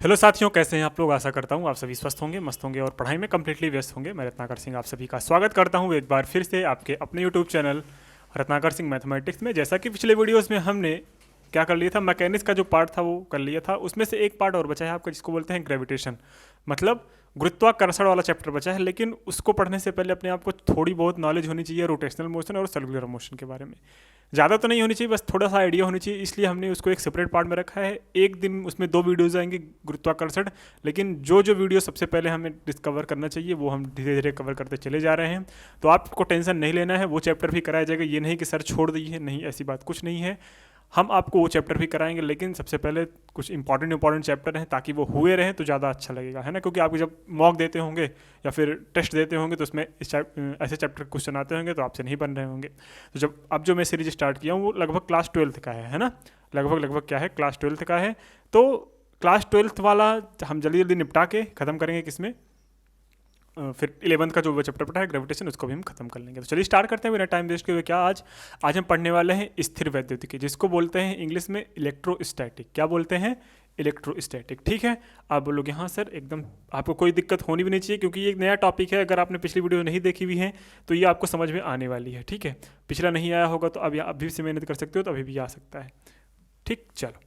Hello साथियों, कैसे हैं आप लोग। आशा करता हूँ आप सभी स्वस्थ होंगे, मस्त होंगे और पढ़ाई में कम्प्लीटली व्यस्त होंगे। मैं रत्नाकर सिंह आप सभी का स्वागत करता हूँ एक बार फिर से आपके अपने YouTube channel Ratnakar Singh mathematics में। जैसा कि पिछले वीडियोस में हमने क्या कर लिया था, मैकेनिक्स का जो पार्ट था वो कर लिया था। उसमें से एक पार्ट और बचा है आपका, जिसको बोलते हैं ग्रेविटेशन, मतलब गुरुत्वाकर्षण वाला चैप्टर बचा है। लेकिन उसको पढ़ने से पहले अपने आप को थोड़ी बहुत नॉलेज होनी चाहिए रोटेशनल मोशन और सर्कुलर मोशन के बारे में। ज़्यादा तो नहीं होनी चाहिए, बस थोड़ा सा आइडिया होनी चाहिए, इसलिए हमने उसको एक सेपरेट पार्ट में रखा है। एक दिन उसमें 2 वीडियोज़ आएंगे गुरुत्वाकर्षण, लेकिन जो जो वीडियो सबसे पहले हमें डिस्कवर करना चाहिए वो हम धीरे धीरे कवर करते चले जा रहे हैं। तो आपको टेंशन नहीं लेना है, वो चैप्टर भी कराया जाएगा। ये नहीं कि सर छोड़ दिए, नहीं, ऐसी बात कुछ नहीं है। हम आपको वो चैप्टर भी कराएंगे, लेकिन सबसे पहले कुछ इंपॉर्टेंट चैप्टर हैं ताकि वो हुए रहें तो ज़्यादा अच्छा लगेगा, है ना। क्योंकि आप जब मॉक देते होंगे या फिर टेस्ट देते होंगे तो उसमें ऐसे चैप्टर क्वेश्चन आते होंगे तो आपसे नहीं बन रहे होंगे। तो जब अब जो मैं सीरीज स्टार्ट किया हूँ वो लगभग क्लास 12th का है ना। लगभग क्या है, क्लास 12th का है। तो क्लास 12th वाला हम जल्दी जल्दी निपटा के ख़त्म करेंगे किसमें, फिर 11th का जो चैप्टर पढ़ा है ग्रेविटेशन, उसको भी हम खत्म कर लेंगे। तो चलिए स्टार्ट करते हैं बिना टाइम वेस्ट के हुए। क्या आज आज हम पढ़ने वाले हैं स्थिर वैद्युतिकी, जिसको बोलते हैं इंग्लिश में इलेक्ट्रोस्टैटिक। क्या बोलते हैं? इलेक्ट्रोस्टैटिक। ठीक है, आप बोलोगे हाँ सर एकदम, आपको कोई दिक्कत होनी भी नहीं चाहिए क्योंकि ये एक नया टॉपिक है। अगर आपने पिछली वीडियो नहीं देखी हुई है तो ये आपको समझ में आने वाली है। ठीक है, पिछला नहीं आया होगा तो अब अभी से मेहनत कर सकते हो, तो अभी भी आ सकता है। ठीक, चलो।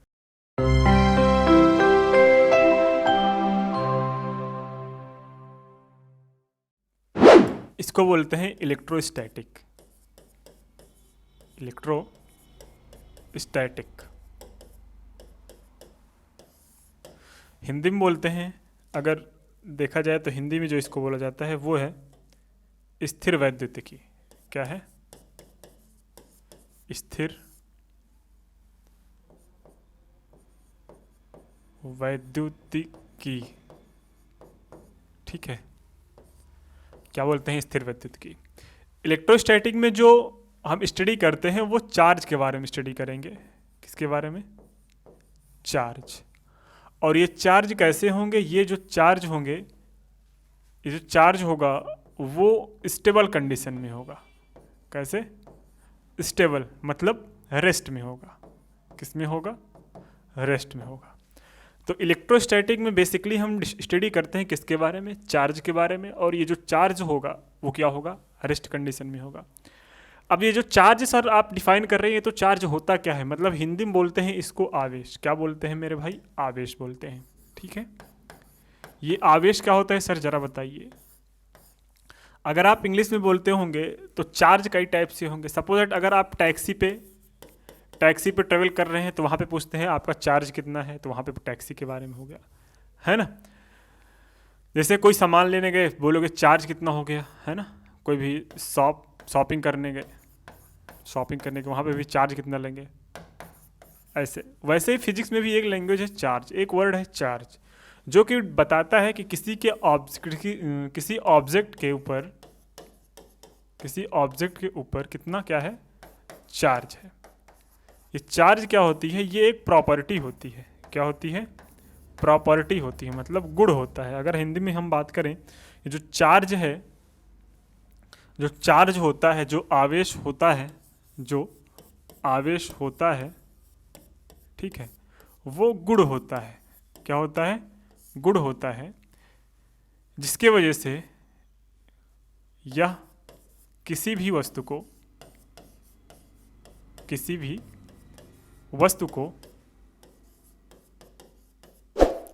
इसको बोलते हैं इलेक्ट्रोस्टैटिक। इलेक्ट्रोस्टैटिक हिंदी में बोलते हैं। अगर देखा जाए तो हिंदी में जो इसको बोला जाता है वो है स्थिर वैद्युतिकी। क्या है? स्थिर वैद्युतिकी। ठीक है, क्या बोलते हैं? स्थिर वैद्युतिकी। इलेक्ट्रोस्टैटिक में जो हम स्टडी करते हैं वो चार्ज के बारे में स्टडी करेंगे। किसके बारे में? चार्ज। और ये चार्ज कैसे होंगे? ये जो चार्ज होंगे, ये जो चार्ज होगा वो स्टेबल कंडीशन में होगा। कैसे? स्टेबल मतलब रेस्ट में होगा। किस में होगा? रेस्ट में होगा। तो इलेक्ट्रोस्टैटिक में बेसिकली हम स्टडी करते हैं किसके बारे में? चार्ज के बारे में। और ये जो चार्ज होगा वो क्या होगा? रेस्ट कंडीशन में होगा। अब ये जो चार्ज सर आप डिफाइन कर रहे हैं, तो चार्ज होता क्या है? मतलब हिंदी में बोलते हैं इसको आवेश। क्या बोलते हैं मेरे भाई? आवेश बोलते हैं। ठीक है, ये आवेश क्या होता है सर, जरा बताइए। अगर आप इंग्लिश में बोलते होंगे तो चार्ज कई टाइप से होंगे। सपोज दैट अगर आप टैक्सी पे ट्रेवल कर रहे हैं तो वहाँ पे पूछते हैं आपका चार्ज कितना है, तो वहाँ पे टैक्सी के बारे में हो गया, है ना। जैसे कोई सामान लेने गए, बोलोगे चार्ज कितना हो गया, है ना। कोई भी शॉपिंग करने गए, वहाँ पे भी चार्ज कितना लेंगे, ऐसे। वैसे ही फिजिक्स में भी एक लैंग्वेज है चार्ज, एक वर्ड है चार्ज, जो कि बताता है कि किसी ऑब्जेक्ट के ऊपर कितना क्या है, चार्ज है। ये चार्ज क्या होती है? ये एक प्रॉपर्टी होती है। क्या होती है? प्रॉपर्टी होती है, मतलब गुण होता है। अगर हिंदी में हम बात करें, ये जो चार्ज है, जो चार्ज होता है, जो आवेश होता है, ठीक है, वो गुण होता है। क्या होता है? गुण होता है, जिसके वजह से यह किसी भी वस्तु को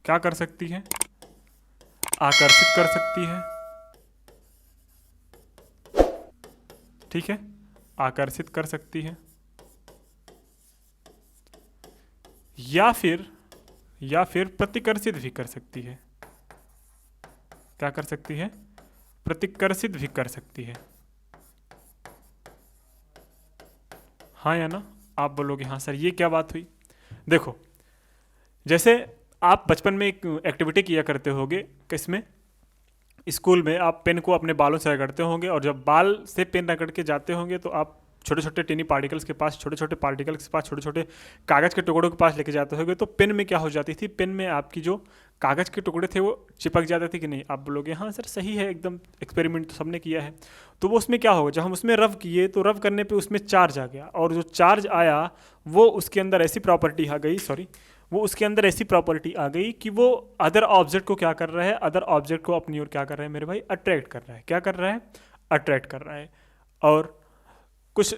क्या कर सकती है? आकर्षित कर सकती है। ठीक है, आकर्षित कर सकती है, या फिर प्रतिकर्षित भी कर सकती है। क्या कर सकती है? प्रतिकर्षित भी कर सकती है। हाँ या ना? आप बोलोगे हाँ सर, ये क्या बात हुई। देखो, जैसे आप बचपन में एक एक्टिविटी किया करते होगे, किसमें? स्कूल में। आप पेन को अपने बालों से रगड़ते होंगे, और जब बाल से पेन रगड़ के जाते होंगे तो आप छोटे छोटे टेनी पार्टिकल्स के पास, छोटे छोटे कागज़ के टुकड़ों के पास लेके जाते होंगे, तो पेन में क्या हो जाती थी? पेन में आपकी जो कागज़ के टुकड़े थे वो चिपक जाते थे कि नहीं? आप बोलोगे हाँ सर सही है एकदम, एक्सपेरिमेंट तो सबने किया है। तो वो उसमें क्या होगा, जब हम उसमें रब किए तो रब करने पे उसमें चार्ज आ गया, और जो चार्ज आया वो उसके अंदर ऐसी प्रॉपर्टी आ गई, वो उसके अंदर ऐसी प्रॉपर्टी आ गई कि वो अदर ऑब्जेक्ट को क्या कर रहा है, अदर ऑब्जेक्ट को अपनी ओर क्या कर रहा है मेरे भाई, अट्रैक्ट कर रहा है। क्या कर रहा है, अट्रैक्ट कर रहा है। और कुछ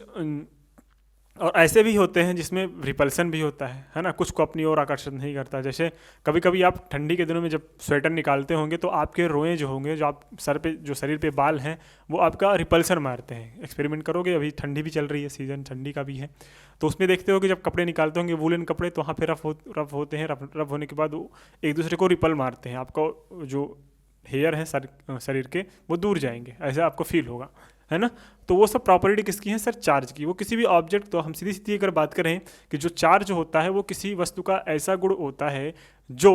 और ऐसे भी होते हैं जिसमें रिपल्सन भी होता है ना, कुछ को अपनी ओर आकर्षित नहीं करता। जैसे कभी कभी आप ठंडी के दिनों में जब स्वेटर निकालते होंगे तो आपके रोएं जो होंगे, जो आप सर पे, जो शरीर पे बाल हैं, वो आपका रिपल्सन मारते हैं। एक्सपेरिमेंट करोगे, अभी ठंडी भी चल रही है, सीजन ठंडी का भी है, तो उसमें देखते हो कि जब कपड़े निकालते होंगे वूलन कपड़े, तो वहाँ पे रफ होते हैं, रफ होने के बाद वो एक दूसरे को रिपल मारते हैं, आपका जो हेयर है शरीर के वो दूर जाएंगे, ऐसा आपको फील होगा, है ना। तो वो सब प्रॉपर्टी किसकी है सर, चार्ज की। वो किसी भी ऑब्जेक्ट, तो हम सीधी सीधी अगर बात करें कि जो चार्ज होता है वो किसी वस्तु का ऐसा गुण होता है जो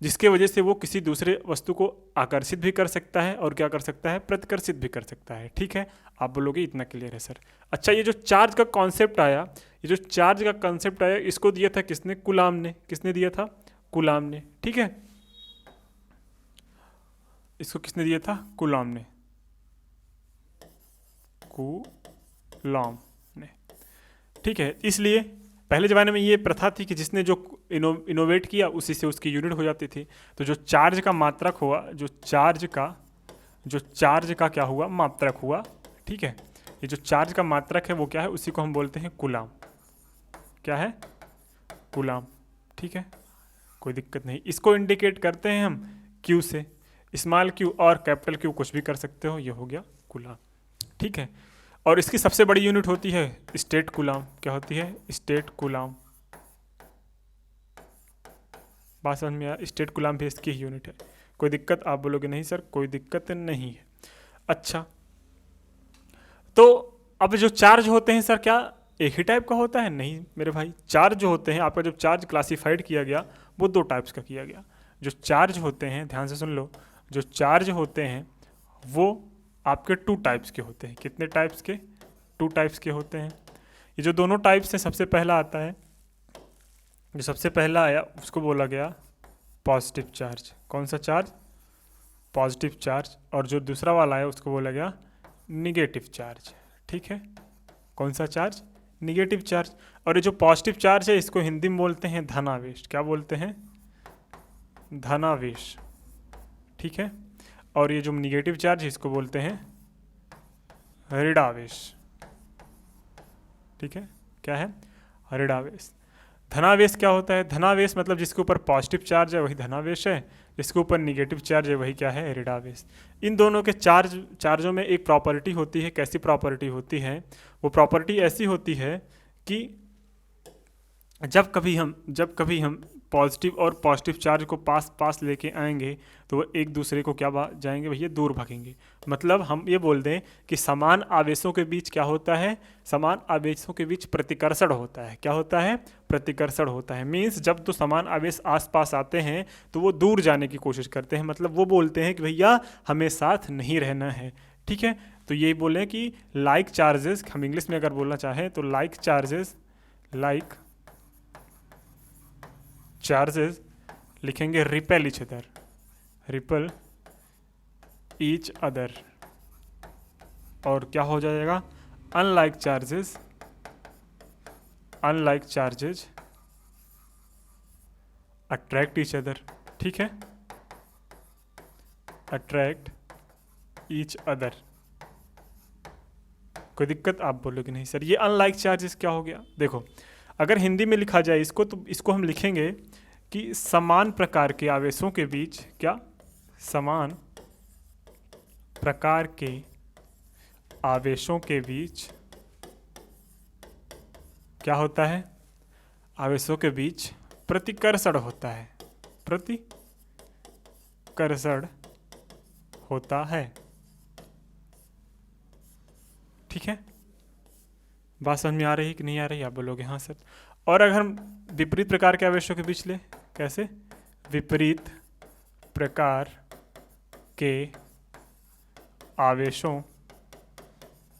जिसके वजह से वो किसी दूसरे वस्तु को आकर्षित भी कर सकता है और क्या कर सकता है, प्रतिकर्षित भी कर सकता है। ठीक है, आप बोलोगे इतना क्लियर है सर। अच्छा, ये जो चार्ज का कॉन्सेप्ट आया, ये जो चार्ज का कॉन्सेप्ट आया, इसको दिया था किसने, कूलाम ने। किसने दिया था, कूलाम ने। ठीक है, इसको किसने दिया था, कूलाम ने, कूलाम ने। ठीक है, इसलिए पहले ज़माने में ये प्रथा थी कि जिसने जो इनोवेट किया उसी से उसकी यूनिट हो जाती थी। तो जो चार्ज का मात्रक हुआ, जो चार्ज का क्या हुआ, मात्रक हुआ। ठीक है, ये जो चार्ज का मात्रक है वो क्या है, उसी को हम बोलते हैं कूलाम। क्या है, कूलाम। ठीक है, कोई दिक्कत नहीं। इसको इंडिकेट करते हैं हम क्यू से, स्मॉल क्यू और कैपिटल क्यू कुछ भी कर सकते हो, ये हो गया कूलाम। ठीक है, और इसकी सबसे बड़ी यूनिट होती है स्टेट कूलाम। क्या होती है, स्टेट कूलाम। बात समझ में आया, स्टेट कूलाम भी इसकी यूनिट है। कोई दिक्कत, आप बोलोगे नहीं सर कोई दिक्कत नहीं है। अच्छा, तो अब जो चार्ज होते हैं सर क्या एक ही टाइप का होता है, नहीं मेरे भाई। चार्ज जो होते हैं, आपका जब चार्ज क्लासिफाइड किया गया वो दो टाइप्स का किया गया। जो चार्ज होते हैं, ध्यान से सुन लो, जो चार्ज होते हैं वो आपके टू टाइप्स के होते हैं। कितने टाइप्स के, टू टाइप्स के होते हैं। ये जो दोनों टाइप्स हैं, सबसे पहला आता है, जो सबसे पहला आया उसको बोला गया पॉजिटिव चार्ज। कौन सा चार्ज, पॉजिटिव चार्ज। और जो दूसरा वाला आया उसको बोला गया निगेटिव चार्ज। ठीक है, कौन सा चार्ज, निगेटिव चार्ज। और ये जो पॉजिटिव चार्ज है इसको हिंदी में बोलते हैं धनावेश। क्या बोलते हैं, धनावेश। ठीक है, और ये जो निगेटिव चार्ज है इसको बोलते हैं ऋणावेश। ठीक है, क्या है, ऋणावेश। धनावेश क्या होता है, धनावेश मतलब जिसके ऊपर पॉजिटिव चार्ज है वही धनावेश है, जिसके ऊपर निगेटिव चार्ज है वही क्या है, ऋणावेश। इन दोनों के चार्जों में एक प्रॉपर्टी होती है। कैसी प्रॉपर्टी होती है, वो प्रॉपर्टी ऐसी होती है कि जब कभी हम पॉजिटिव और पॉजिटिव चार्ज को पास लेके आएंगे तो वो एक दूसरे को क्या जाएंगे भैया, दूर भागेंगे। मतलब हम ये बोल दें कि समान आवेशों के बीच क्या होता है, समान आवेशों के बीच प्रतिकर्षण होता है। क्या होता है, प्रतिकर्षण होता है। मीन्स जब तो समान आवेश आसपास आते हैं तो वो दूर जाने की कोशिश करते हैं, मतलब वो बोलते हैं कि भैया हमें साथ नहीं रहना है। ठीक है, तो यही बोलें कि लाइक चार्जेस, हम इंग्लिश में अगर बोलना चाहें तो लाइक चार्जेस लिखेंगे repel each other, ripple each other. और क्या हो जाएगा, unlike charges attract each other. ठीक है, अट्रैक्ट ईच अदर। कोई दिक्कत, आप बोलोगे नहीं सर ये अनलाइक चार्जेस क्या हो गया। देखो, अगर हिंदी में लिखा जाए इसको तो इसको हम लिखेंगे कि समान प्रकार के आवेशों के बीच, क्या, समान प्रकार के आवेशों के बीच क्या होता है, आवेशों के बीच प्रतिकर्षण होता है, प्रतिकर्षण होता है। ठीक है, बात समझ में आ रही है कि नहीं आ रही, आप बोलोगे हाँ सर। और अगर हम विपरीत प्रकार के आवेशों के बीच ले, कैसे, विपरीत प्रकार के आवेशों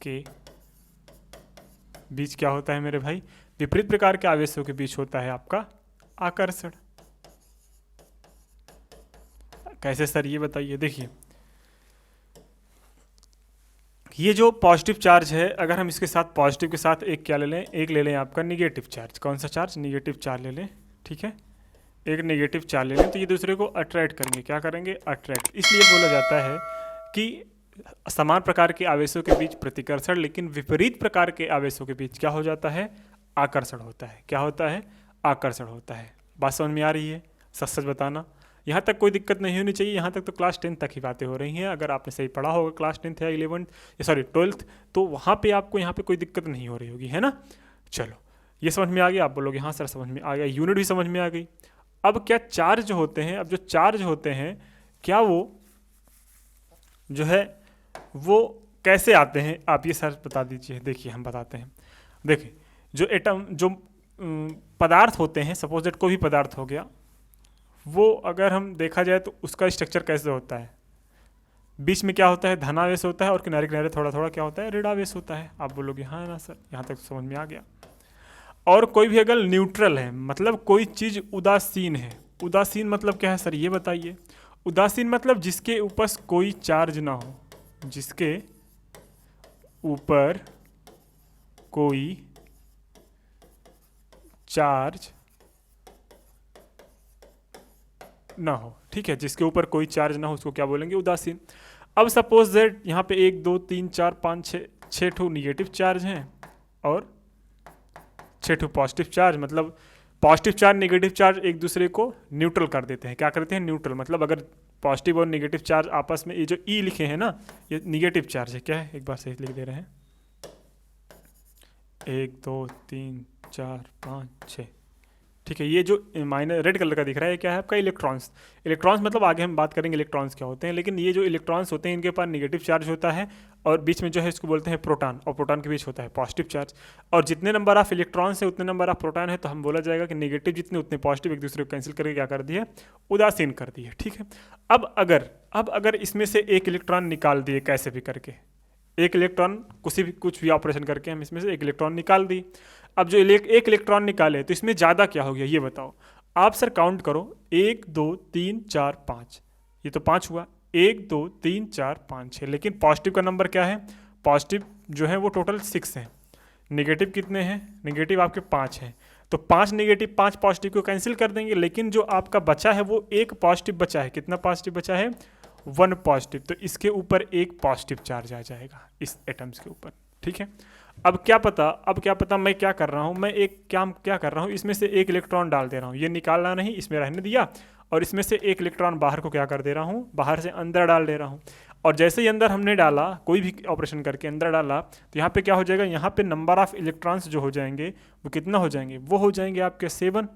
के बीच क्या होता है मेरे भाई, विपरीत प्रकार के आवेशों के बीच होता है आपका आकर्षण। कैसे सर ये बताइए। देखिए, ये जो पॉजिटिव चार्ज है, अगर हम इसके साथ पॉजिटिव के साथ एक क्या ले लें, एक ले लें आपका निगेटिव चार्ज। कौन सा चार्ज, निगेटिव चार्ज ले लें। ठीक है, एक नेगेटिव चार्ज ले लें तो ये दूसरे को अट्रैक्ट करेंगे। क्या करेंगे? अट्रैक्ट। इसलिए बोला जाता है कि समान प्रकार के आवेशों के बीच प्रतिकर्षण, लेकिन विपरीत प्रकार के आवेशों के बीच क्या हो जाता है? आकर्षण होता है। क्या होता है? आकर्षण होता है। बात समझ में आ रही है? सच सच बताना। यहाँ तक कोई दिक्कत नहीं होनी चाहिए। यहाँ तक तो क्लास 10 तक ही बातें हो रही हैं। अगर आपने सही पढ़ा होगा क्लास 10th या 11th सॉरी 12th, तो वहाँ पे आपको यहाँ पे कोई दिक्कत नहीं हो रही होगी, है ना। चलो, ये समझ में आ गया। आप बोलोगे हाँ सर समझ में आ गया, यूनिट भी समझ में आ गई। अब क्या चार्ज होते हैं, अब जो चार्ज होते हैं क्या वो जो है वो कैसे आते हैं, आप ये सर बता दीजिए। देखिए हम बताते हैं। देखिए जो एटम जो पदार्थ होते हैं, सपोज दैट कोई भी पदार्थ हो गया, वो अगर हम देखा जाए तो उसका स्ट्रक्चर कैसे होता है? बीच में क्या होता है? धनावेश होता है, और किनारे किनारे थोड़ा थोड़ा क्या होता है? ऋणावेश होता है। आप बोलोगे हाँ ना सर, यहाँ तक समझ में आ गया। और कोई भी अगर न्यूट्रल है, मतलब कोई चीज़ उदासीन है। उदासीन मतलब क्या है सर, ये बताइए। उदासीन मतलब जिसके ऊपर कोई चार्ज ना हो, जिसके ऊपर कोई चार्ज ना हो, ठीक है, जिसके ऊपर कोई चार्ज ना हो उसको क्या बोलेंगे? उदासीन। अब सपोज दैट यहाँ पे 1 2 3 4 5 6 ठो निगेटिव चार्ज हैं और 6 ठो पॉजिटिव चार्ज। मतलब पॉजिटिव चार्ज नेगेटिव चार्ज एक दूसरे को न्यूट्रल कर देते हैं। क्या करते हैं? न्यूट्रल। मतलब अगर पॉजिटिव और नेगेटिव चार्ज आपस में, ये जो ई लिखे हैं ना, ये नेगेटिव चार्ज है। क्या है? एक बार सही लिख दे रहे हैं। 1 2 3 4 5 6, ठीक है। ये जो माइनर रेड कलर का दिख रहा है, क्या है आपका? इलेक्ट्रॉन्स। इलेक्ट्रॉन्स मतलब आगे हम बात करेंगे इलेक्ट्रॉन्स क्या होते हैं, लेकिन ये जो इलेक्ट्रॉन्स होते हैं इनके पास नेगेटिव चार्ज होता है, और बीच में जो है इसको बोलते हैं प्रोटॉन, और प्रोटॉन के बीच होता है पॉजिटिव चार्ज। और जितने नंबर ऑफ इलेक्ट्रॉन्स है उतने नंबर ऑफ प्रोटॉन है, तो हम बोला जाएगा कि नेगेटिव जितने उतने पॉजिटिव एक दूसरे को कैंसिल करके क्या कर दिए? उदासीन कर दिए, ठीक है। अब अगर इसमें से एक इलेक्ट्रॉन निकाल दिए कैसे भी करके, एक इलेक्ट्रॉन कुछ भी ऑपरेशन करके हम इसमें से एक इलेक्ट्रॉन निकाल दी। अब जो एक इलेक्ट्रॉन निकाले तो इसमें ज़्यादा क्या हो गया ये बताओ। आप सर काउंट करो, 1 2 3 4 5, ये तो 5 हुआ। 1 2 3 4 5 6, लेकिन पॉजिटिव का नंबर क्या है? पॉजिटिव जो है वो टोटल 6 है। नेगेटिव कितने हैं? नेगेटिव आपके 5 हैं। तो 5 नेगेटिव 5 पॉजिटिव को कैंसिल कर देंगे, लेकिन जो आपका बचा है वो एक पॉजिटिव बचा है। कितना पॉजिटिव बचा है? 1 पॉजिटिव। तो इसके ऊपर एक पॉजिटिव चार्ज आ जाएगा इस एटम्स के ऊपर, ठीक है। अब क्या पता मैं क्या कर रहा हूँ, मैं एक क्या कर रहा हूँ, इसमें से एक इलेक्ट्रॉन डाल दे रहा हूँ। ये निकालना नहीं, इसमें रहने दिया, और इसमें से एक इलेक्ट्रॉन बाहर को क्या कर दे रहा हूँ? बाहर से अंदर डाल दे रहा हूँ। और जैसे ही अंदर हमने डाला, कोई भी ऑपरेशन करके अंदर डाला, तो यहाँ पे क्या हो जाएगा? यहाँ पे नंबर ऑफ इलेक्ट्रॉन्स जो हो जाएंगे वो कितना हो जाएंगे? वो हो जाएंगे आपके 7।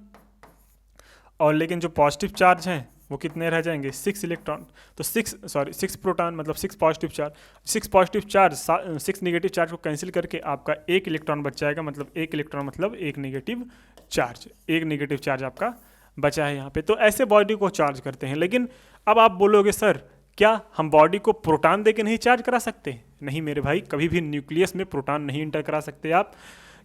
और लेकिन जो पॉजिटिव चार्ज हैं वो कितने रह जाएंगे? 6 इलेक्ट्रॉन। तो 6 प्रोटॉन मतलब 6 positive charge. 6 positive charge 6 negative charge को कैंसिल करके आपका एक इलेक्ट्रॉन बच जाएगा। मतलब एक इलेक्ट्रॉन मतलब एक नेगेटिव चार्ज, एक नेगेटिव चार्ज आपका बचा है यहाँ पे। तो ऐसे बॉडी को चार्ज करते हैं। लेकिन अब आप बोलोगे सर क्या हम बॉडी को प्रोटॉन दे के नहीं चार्ज करा सकते? नहीं मेरे भाई, कभी भी न्यूक्लियस में प्रोटॉन नहीं इंटर करा सकते आप,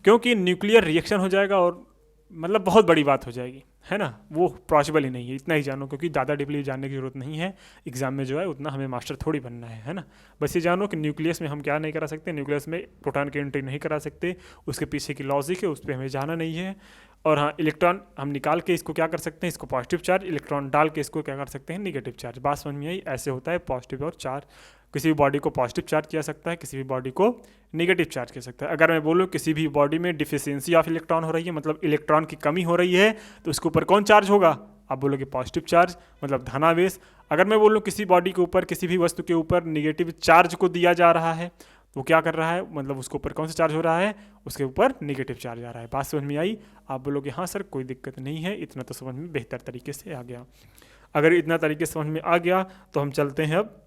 क्योंकि न्यूक्लियर रिएक्शन हो जाएगा और मतलब बहुत बड़ी बात हो जाएगी, है ना। वो पॉसिबल ही नहीं है। इतना ही जानो, क्योंकि ज़्यादा डीपली जानने की जरूरत नहीं है। एग्जाम में जो है उतना हमें मास्टर थोड़ी बनना है ना। बस ये जानो कि न्यूक्लियस में हम क्या नहीं करा सकते, न्यूक्लियस में प्रोटॉन की एंट्री नहीं करा सकते। उसके पीछे की लॉजिक है, उस पर हमें जाना नहीं है। और हाँ, इलेक्ट्रॉन हम निकाल के इसको क्या कर सकते हैं? इसको पॉजिटिव चार्ज, इलेक्ट्रॉन डाल के इसको क्या कर सकते हैं? Negative charge. बात समझ में आई? ऐसे होता है पॉजिटिव और चार्ज। किसी भी बॉडी को पॉजिटिव चार्ज किया सकता है, किसी भी बॉडी को नेगेटिव चार्ज किया सकता है। अगर मैं बोलूँ किसी भी बॉडी में डिफिशियंसी ऑफ इलेक्ट्रॉन हो रही है, मतलब इलेक्ट्रॉन की कमी हो रही है, तो उसके ऊपर कौन चार्ज होगा? आप बोलोगे पॉजिटिव चार्ज, मतलब धनावेश। अगर मैं बोलूँ किसी बॉडी के ऊपर, किसी भी वस्तु के ऊपर नेगेटिव चार्ज को दिया जा रहा है, तो वो क्या कर रहा है? मतलब उसके ऊपर कौन सा चार्ज हो रहा है? उसके ऊपर नेगेटिव चार्ज आ रहा है। बात समझ में आई? आप बोलोगे हाँ सर कोई दिक्कत नहीं है, इतना तो समझ में बेहतर तरीके से आ गया। अगर इतना तरीके से समझ में आ गया तो हम चलते हैं अब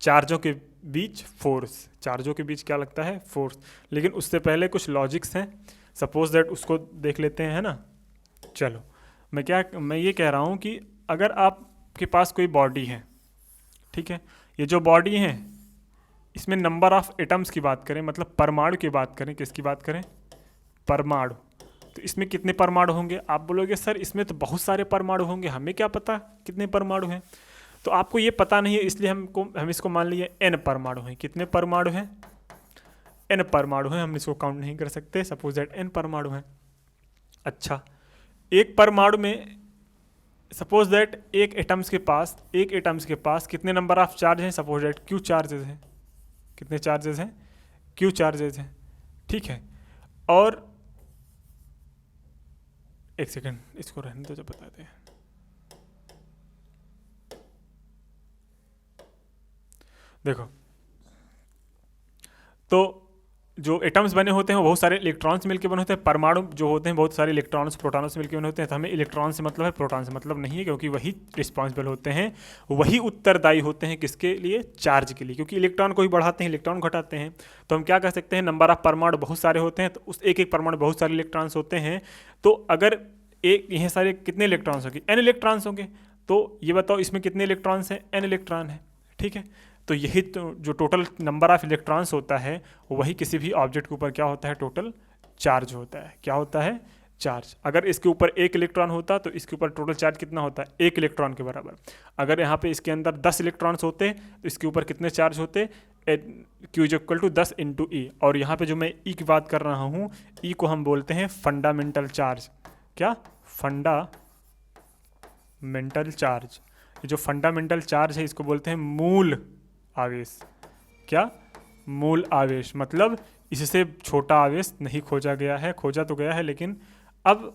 चार्जों के बीच फोर्स। चार्जों के बीच क्या लगता है? फोर्स। लेकिन उससे पहले कुछ लॉजिक्स हैं, सपोज दैट उसको देख लेते हैं, है ना। चलो, मैं ये कह रहा हूँ कि अगर आपके पास कोई बॉडी है, ठीक है, ये जो बॉडी है इसमें नंबर ऑफ एटम्स की बात करें, मतलब परमाणु की बात करें, किसकी बात करें? परमाणु। तो इसमें कितने परमाणु होंगे? आप बोलोगे सर इसमें तो बहुत सारे परमाणु होंगे, हमें क्या पता कितने परमाणु हैं। तो आपको ये पता नहीं है, इसलिए हम इसको मान लिए n परमाणु हैं। कितने परमाणु हैं? n परमाणु हैं। हम इसको काउंट नहीं कर सकते, सपोज दैट n परमाणु हैं। अच्छा, एक परमाणु में सपोज दैट एक एटम्स के पास कितने नंबर ऑफ चार्ज हैं, सपोज दैट क्यू चार्जेस हैं, कितने चार्जेस हैं, क्यू चार्जेस हैं, ठीक है। और एक सेकेंड इसको रहने दो जब बताते हैं। देखो, तो जो एटम्स बने होते हैं वो बहुत सारे इलेक्ट्रॉन्स मिलकर बने होते हैं, परमाणु जो होते हैं बहुत सारे इलेक्ट्रॉन्स प्रोटॉनों से मिलकर बने होते हैं। तो हमें इलेक्ट्रॉन से मतलब है, प्रोटॉन से मतलब नहीं है, क्योंकि वही रिस्पॉन्सिबल होते हैं, वही उत्तरदायी होते हैं किसके लिए, चार्ज के लिए, क्योंकि इलेक्ट्रॉन को ही बढ़ाते हैं, इलेक्ट्रॉन घटाते हैं। तो हम क्या कह सकते हैं, नंबर ऑफ परमाणु बहुत सारे होते हैं, तो उस एक एक परमाणु बहुत सारे इलेक्ट्रॉन्स होते हैं। तो अगर एक यह सारे कितने इलेक्ट्रॉन्स होंगे, एन इलेक्ट्रॉन्स होंगे। तो ये बताओ इसमें कितने इलेक्ट्रॉन्स हैं, एन इलेक्ट्रॉन है, ठीक है। तो यही तो जो टोटल नंबर ऑफ इलेक्ट्रॉन्स होता है वही किसी भी ऑब्जेक्ट के ऊपर क्या होता है, टोटल चार्ज होता है। क्या होता है, चार्ज। अगर इसके ऊपर एक इलेक्ट्रॉन होता तो इसके ऊपर टोटल चार्ज कितना होता है, एक इलेक्ट्रॉन के बराबर। अगर यहाँ पे इसके अंदर 10 इलेक्ट्रॉन्स होते तो इसके ऊपर कितने चार्ज होते, Q is equal to 10 into E. और यहाँ पे जो मैं ई की बात कर रहा हूँ, ई को हम बोलते हैं फंडामेंटल चार्ज। क्या, फंडामेंटल चार्ज। ये जो फंडामेंटल चार्ज है इसको बोलते हैं मूल आवेश। क्या, मूल आवेश। मतलब इससे छोटा आवेश नहीं खोजा गया है, खोजा तो गया है लेकिन अब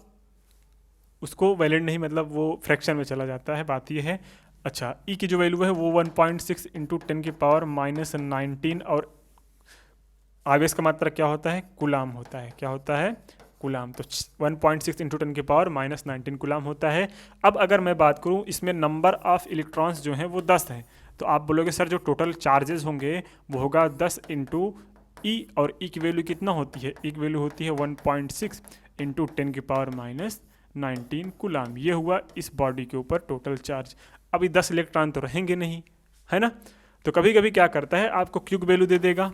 उसको वैलिड नहीं, मतलब वो फ्रैक्शन में चला जाता है, बात ये है। अच्छा, ई की जो वैल्यू है वो 1.6 इंटू 10 की पावर -19, और आवेश का मात्रा क्या होता है, कूलाम होता है। क्या होता है, कूलाम। तो 1.6 इंटू 10 की पावर -19 कूलाम होता है। अब अगर मैं बात करूं इसमें नंबर ऑफ इलेक्ट्रॉन्स जो हैं वो 10 हैं, तो आप बोलोगे सर जो टोटल चार्जेस होंगे वो होगा 10 इंटू ई, और ई की वैल्यू कितना होती है, ई की वैल्यू होती है 1.6 इंटू 10 की पावर -19 कूलाम। ये हुआ इस बॉडी के ऊपर टोटल चार्ज। अभी 10 इलेक्ट्रॉन तो रहेंगे नहीं, है ना। तो कभी कभी क्या करता है, आपको क्यू की वैल्यू दे देगा,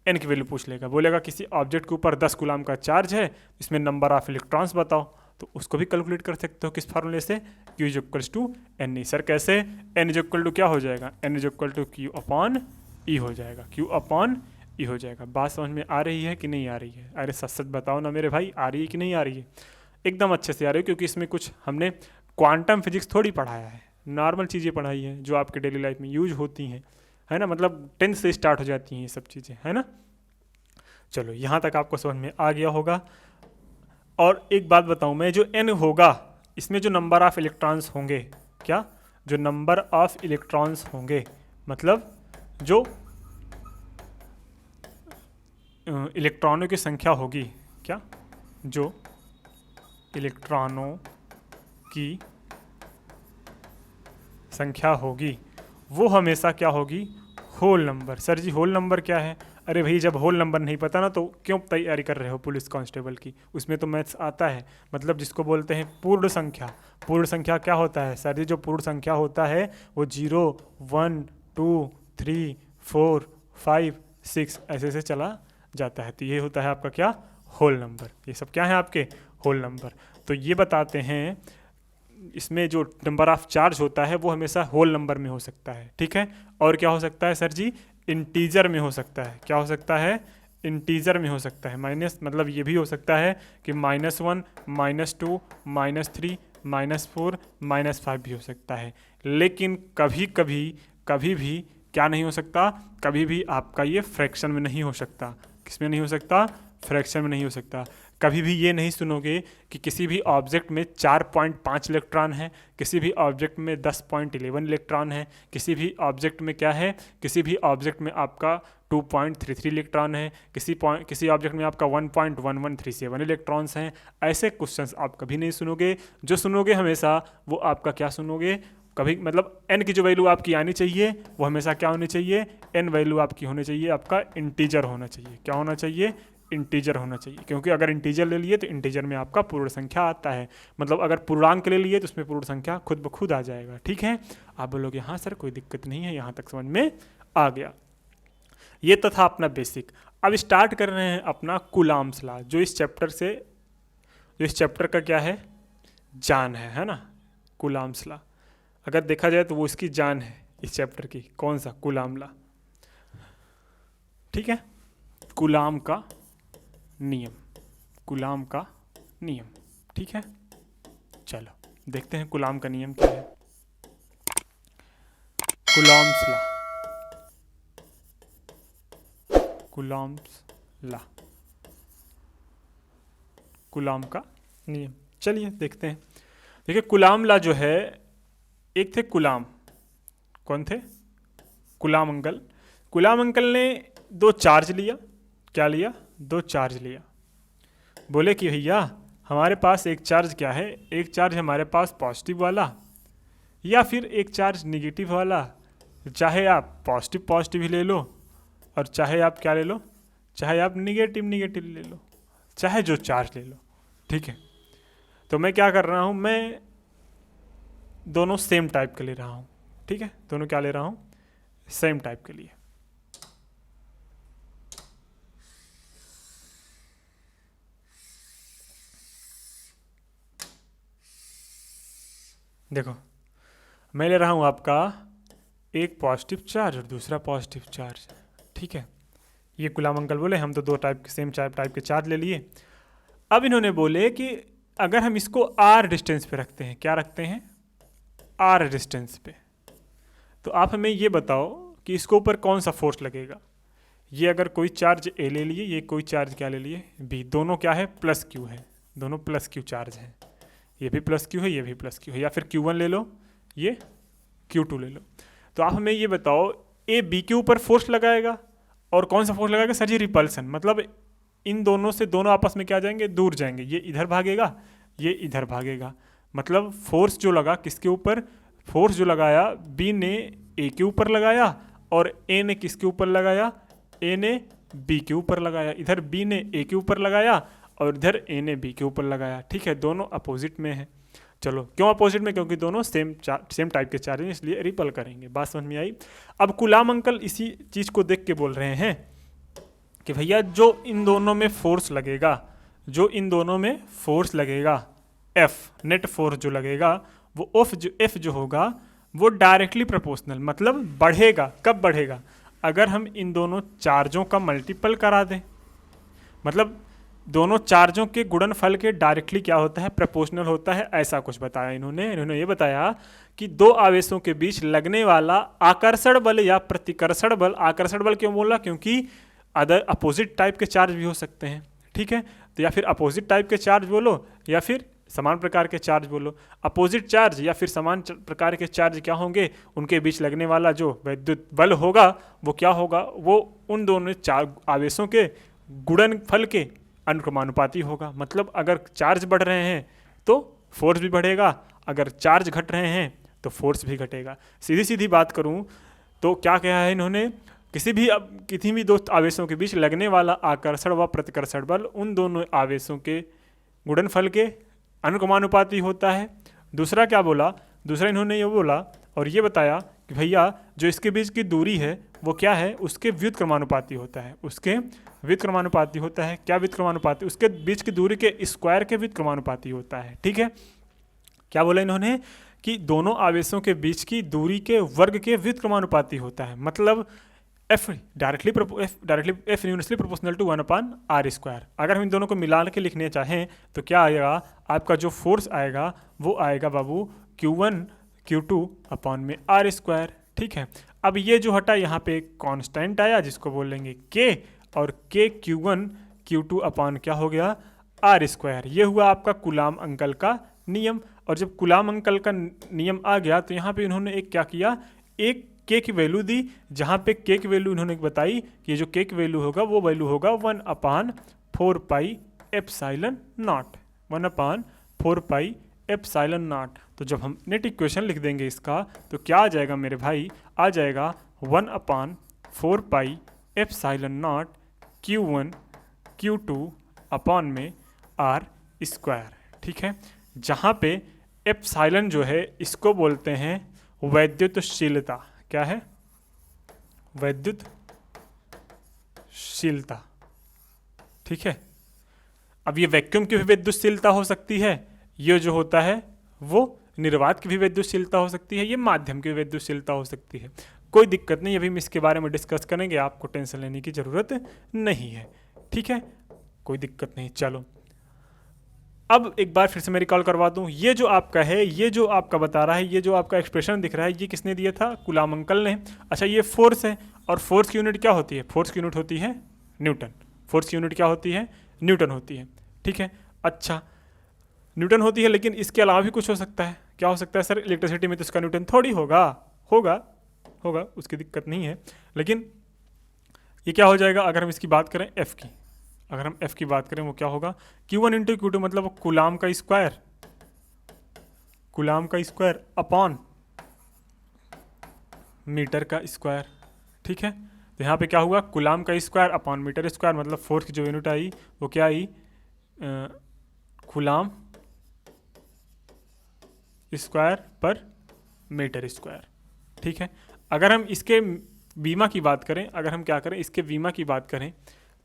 एन की वैल्यू पूछ लेगा, बोलेगा किसी ऑब्जेक्ट के ऊपर 10 कूलाम का चार्ज है, इसमें नंबर ऑफ इलेक्ट्रॉन्स बताओ। तो उसको भी कैलकुलेट कर सकते हो किस फार्मूले से, Q is equal to N E. Sir कैसे, N इज इक्वल टू क्या हो जाएगा, N is equal to Q upon E हो जाएगा, Q अपॉन ई हो जाएगा। बात समझ में आ रही है कि नहीं आ रही है, अरे सच सच बताओ ना मेरे भाई, आ रही है कि नहीं आ रही है। एकदम अच्छे से आ रही है, क्योंकि इसमें कुछ हमने क्वांटम फिजिक्स थोड़ी पढ़ाया है, नॉर्मल चीज़ें पढ़ाई हैं जो आपके डेली लाइफ में यूज होती हैं, है ना। मतलब 10th से स्टार्ट हो जाती हैं ये सब चीज़ें, है ना। चलो यहाँ तक आपको समझ में आ गया होगा। और एक बात बताऊं मैं, जो n होगा इसमें जो नंबर ऑफ इलेक्ट्रॉन्स होंगे, क्या, जो नंबर ऑफ इलेक्ट्रॉन्स होंगे मतलब जो इलेक्ट्रॉनों की संख्या होगी, क्या, जो इलेक्ट्रॉनों की संख्या होगी वो हमेशा क्या होगी, होल नंबर। सर जी होल नंबर क्या है, अरे भाई जब होल नंबर नहीं पता ना तो क्यों तैयारी कर रहे हो पुलिस कांस्टेबल की, उसमें तो मैथ्स आता है। मतलब जिसको बोलते हैं पूर्ण संख्या। पूर्ण संख्या क्या होता है सर जी, जो पूर्ण संख्या होता है वो 0 1 2 3 4 5 6 ऐसे से चला जाता है। तो ये होता है आपका क्या, होल नंबर। ये सब क्या है आपके, होल नंबर। तो ये बताते हैं इसमें जो नंबर ऑफ चार्ज होता है वो हमेशा होल नंबर में हो सकता है, ठीक है। और क्या हो सकता है सर जी, इंटीजर में हो सकता है। क्या हो सकता है, इंटीजर में हो सकता है। माइनस मतलब ये भी हो सकता है कि -1 -2 -3 -4 -5 भी हो सकता है। लेकिन कभी भी क्या नहीं हो सकता, कभी भी आपका ये फ्रैक्शन में नहीं हो सकता। किस में नहीं हो सकता, फ्रैक्शन में नहीं हो सकता। कभी भी ये नहीं सुनोगे कि किसी भी ऑब्जेक्ट में 4.5 इलेक्ट्रॉन है, किसी भी ऑब्जेक्ट में 10.11 इलेक्ट्रॉन है, किसी भी ऑब्जेक्ट में क्या है, किसी भी ऑब्जेक्ट में आपका 2.33 इलेक्ट्रॉन है, किसी ऑब्जेक्ट में आपका 1.1137 इलेक्ट्रॉन्स हैं। ऐसे क्वेश्चंस आप कभी नहीं सुनोगे। जो सुनोगे हमेशा वो आपका क्या सुनोगे, कभी मतलब n की जो वैल्यू आपकी आनी चाहिए वो हमेशा क्या होनी चाहिए, n वैल्यू आपकी होनी चाहिए, आपका इंटीजर होना चाहिए। क्या होना चाहिए, इंटीजर होना चाहिए। क्योंकि अगर इंटीजर ले लिए तो इंटीजर में आपका पूर्ण संख्या आता है। मतलब अगर पूर्णांक ले लिए तो उसमें पूर्ण संख्या खुद ब खुद आ जाएगा, ठीक है। आप बोलोगे हाँ सर कोई दिक्कत नहीं है, यहाँ तक समझ में आ गया। ये तो था अपना बेसिक। अब स्टार्ट कर रहे हैं अपना कूलाम्स लॉ, जो इस चैप्टर का क्या है, जान है ना। कूलाम्स लॉ अगर देखा जाए तो वो इसकी जान है इस चैप्टर की। कौन सा, कूलाम लॉ, ठीक है। कूलाम का नियम, कूलाम का नियम, ठीक है। चलो देखते हैं कूलाम का नियम क्या है। Coulomb's law, Coulomb's law, coulomb का नियम। चलिए देखते हैं। देखिए कूलाम लॉ जो है, एक थे कूलाम, कौन थे? Coulomb uncle. कूलाम अंकल ने दो चार्ज लिया। क्या लिया? दो चार्ज लिया। बोले कि भैया हमारे पास एक चार्ज क्या है, एक चार्ज हमारे पास पॉजिटिव वाला या फिर एक चार्ज निगेटिव वाला। चाहे आप पॉजिटिव पॉजिटिव ही ले लो और चाहे आप क्या ले लो, चाहे आप निगेटिव निगेटिव ले लो, चाहे जो चार्ज ले लो, ठीक है। तो मैं क्या कर रहा हूँ, मैं दोनों सेम टाइप के ले रहा हूँ, ठीक है। दोनों क्या ले रहा हूँ? सेम टाइप के लिए। देखो मैं ले रहा हूँ आपका एक पॉजिटिव चार्ज और दूसरा पॉजिटिव चार्ज, ठीक है। ये कूलाम अंकल बोले हम तो दो टाइप के सेम टाइप के चार्ज ले लिए। अब इन्होंने बोले कि अगर हम इसको आर डिस्टेंस पे रखते हैं, क्या रखते हैं? आर डिस्टेंस पे, तो आप हमें ये बताओ कि इसको ऊपर कौन सा फोर्स लगेगा। ये अगर कोई चार्ज ए ले लिए, ये कोई चार्ज क्या ले लिए? बी। दोनों क्या है? प्लस क्यू है, दोनों प्लस क्यू चार्ज है। ये भी प्लस क्यू है, ये भी प्लस क्यू है, या फिर Q1 ले लो, ये Q2 ले लो। तो आप हमें ये बताओ ए बी के ऊपर फोर्स लगाएगा और कौन सा फोर्स लगाएगा? सर जी रिपल्सन, मतलब इन दोनों से दोनों आपस में क्या जाएंगे? दूर जाएंगे। ये इधर भागेगा, ये इधर भागेगा, मतलब फोर्स जो लगा किसके ऊपर? फोर्स जो लगाया बी ने ए के ऊपर लगाया और ए ने किसके ऊपर लगाया? ए ने बी के ऊपर लगाया। इधर बी ने ए के ऊपर लगाया और इधर ए ने बी के ऊपर लगाया, ठीक है। दोनों अपोजिट में है। चलो क्यों अपोजिट में? क्योंकि दोनों सेम टाइप के चार्ज हैं, इसलिए रिपल करेंगे। बात समझ में आई? अब कूलाम अंकल इसी चीज़ को देख के बोल रहे हैं कि भैया जो इन दोनों में फोर्स लगेगा, जो इन दोनों में फोर्स लगेगा एफ, नेट फोर्स जो लगेगा वो एफ जो होगा वो डायरेक्टली प्रोपोर्शनल, मतलब बढ़ेगा। कब बढ़ेगा? अगर हम इन दोनों चार्जों का मल्टीपल करा दें, मतलब दोनों चार्जों के गुणनफल के डायरेक्टली क्या होता है? प्रोपोर्शनल होता है। ऐसा कुछ बताया इन्होंने ये बताया कि दो आवेशों के बीच लगने वाला आकर्षण बल या प्रतिकर्षण बल, आकर्षण बल क्यों बोला? क्योंकि अदर अपोजिट टाइप के चार्ज भी हो सकते हैं, ठीक है। तो या फिर अपोजिट टाइप के चार्ज बोलो या फिर समान प्रकार के चार्ज बोलो। अपोजिट चार्ज या फिर समान प्रकार के चार्ज क्या होंगे? उनके बीच लगने वाला जो विद्युत बल होगा वो क्या होगा? वो उन दोनों चार आवेशों के गुणनफल के अनुक्रमानुपाती होगा। मतलब अगर चार्ज बढ़ रहे हैं तो फोर्स भी बढ़ेगा, अगर चार्ज घट रहे हैं तो फोर्स भी घटेगा। सीधी सीधी बात करूं तो क्या कहा है इन्होंने? किसी भी दो आवेशों के बीच लगने वाला आकर्षण व प्रतिकर्षण बल उन दोनों आवेशों के गुणनफल के अनुक्रमानुपाती होता है। दूसरा क्या बोला? दूसरा इन्होंने ये बोला और ये बताया कि भैया जो इसके बीच की दूरी है वो क्या है? उसके व्युत्क्रमानुपाती होता है, उसके व्युत्क्रमानुपाती होता है। क्या व्युत्क्रमानुपाती? उसके बीच की दूरी के स्क्वायर के व्युत्क्रमानुपाती होता है, ठीक है। क्या बोला इन्होंने? कि दोनों आवेशों के बीच की दूरी के वर्ग के व्युत्क्रमानुपाती होता है। मतलब F directly F universally proportional to 1/r²। अगर हम इन दोनों को मिला के लिखने चाहें तो क्या आएगा? आपका जो फोर्स आएगा वो आएगा बाबू Q1 Q2 अपॉन में r², ठीक है। अब ये जो हटा यहाँ पे कांस्टेंट आया जिसको बोलेंगे K, और K Q1 Q2 अपॉन क्या हो गया? r²। ये हुआ आपका कूलाम अंकल का नियम। और जब कूलाम अंकल का नियम आ गया तो यहाँ पे इन्होंने एक क्या किया? एक K की वैल्यू दी, जहाँ पे K की वैल्यू इन्होंने बताई कि ये जो K की वैल्यू होगा वो वैल्यू होगा 1/4 pi epsilon not, 1/4 pi epsilon not. तो जब हम नेट इक्वेशन लिख देंगे इसका तो क्या आ जाएगा मेरे भाई? आ जाएगा 1/4 pi epsilon not Q1 Q2 upon में r², ठीक है। जहाँ पे एप्सिलॉन जो है इसको बोलते हैं वैद्युतशीलता। क्या है? वैद्युतशीलता, ठीक है। अब ये वैक्यूम की भी विद्युतशीलता हो सकती है, ये जो होता है वो निर्वात की भी विद्युतशीलता हो सकती है, ये माध्यम की विद्युतशीलता हो सकती है। कोई दिक्कत नहीं, अभी हम इसके बारे में डिस्कस करेंगे, आपको टेंशन लेने की ज़रूरत नहीं है, ठीक है। कोई दिक्कत नहीं। चलो अब एक बार फिर से मैं रिकॉल करवा दूं, ये जो आपका है, ये जो आपका बता रहा है, ये जो आपका एक्सप्रेशन दिख रहा है, ये किसने दिया था? गुलाम अंकल ने। अच्छा, ये फोर्स है, और फोर्स की यूनिट क्या होती है? फोर्स की यूनिट होती है न्यूटन। फोर्स की यूनिट क्या होती है? न्यूटन होती है। ठीक है, अच्छा न्यूटन होती है, लेकिन इसके अलावा भी कुछ हो सकता है। क्या हो सकता है सर? इलेक्ट्रिसिटी में तो इसका न्यूटन थोड़ी होगा। होगा होगा, उसकी दिक्कत नहीं है, लेकिन ये क्या हो जाएगा अगर हम इसकी बात करें एफ की? अगर हम एफ की बात करें वो क्या होगा? Q1 इंटू Q2 मतलब वो कुलाम का स्क्वायर, कुलाम का स्क्वायर अपॉन मीटर का स्क्वायर। ठीक है, तो यहाँ पे क्या हुआ? कुलाम का स्क्वायर अपॉन मीटर स्क्वायर, मतलब फोर्स की जो यूनिट आई वो क्या आई? कुलाम स्क्वायर पर मीटर स्क्वायर। ठीक है, अगर हम इसके बीमा की बात करें, अगर हम क्या करें, इसके बीमा की बात करें